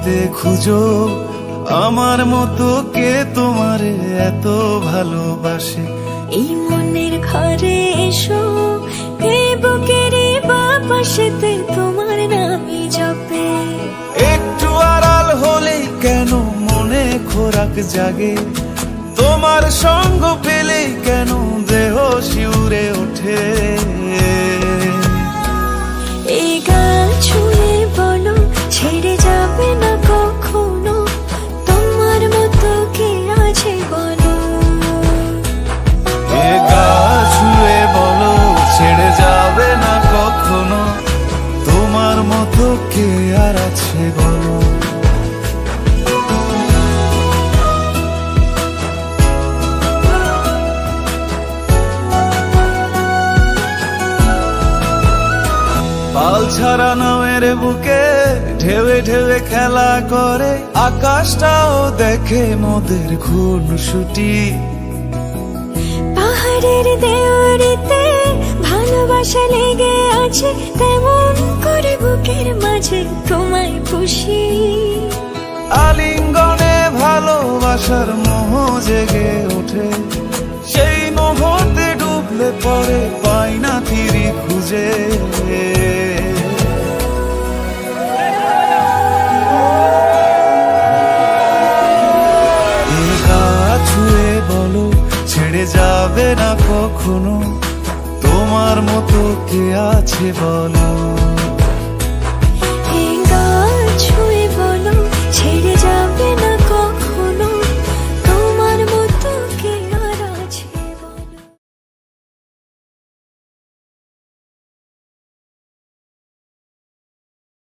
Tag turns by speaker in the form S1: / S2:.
S1: হৃদয়েতে খুঁজো আমার মতো কে তোমারে এত ভালোবাসে।
S2: এই মনের ঘরে এসো, এই বুকেরই বাপাশেতে তোমার নামই জপে।
S1: একটু আড়াল হলেই কেন মনে খোরাক জাগে, তোমার সঙ্গ পেলেই কেন দেহ শিউরে ওঠে।
S2: এই গান ছুঁয়ে বলো ছেড়ে যাবে না কখনো, তোমার মতো কে আছে বলো।
S1: এ গা ছুঁয়ে বলো ছেড়ে যাবে না কখনো, তোমার মতো কে আর আছে বলো। পাল ছাড়া নামের বুকে ঢেউে ঢেউে খেলা করে, আকাশটাও দেখে মোদের খুনসুটি।
S2: পাহাড়ের দেওয়ারিতে ভালোবাসা লেগে আছে, তেমন করে বুকের মাঝে তোমায় খুশি।
S1: আলিঙ্গনে ভালোবাসার মোহ জেগে ওঠে, সেই মোহতে ডুবলে পরে পাই না ফিরি খুঁজে। এ গা ছুঁয়ে বলো ছেড়ে যাবে না কখনো, তোমার মতো কে আছে বলো।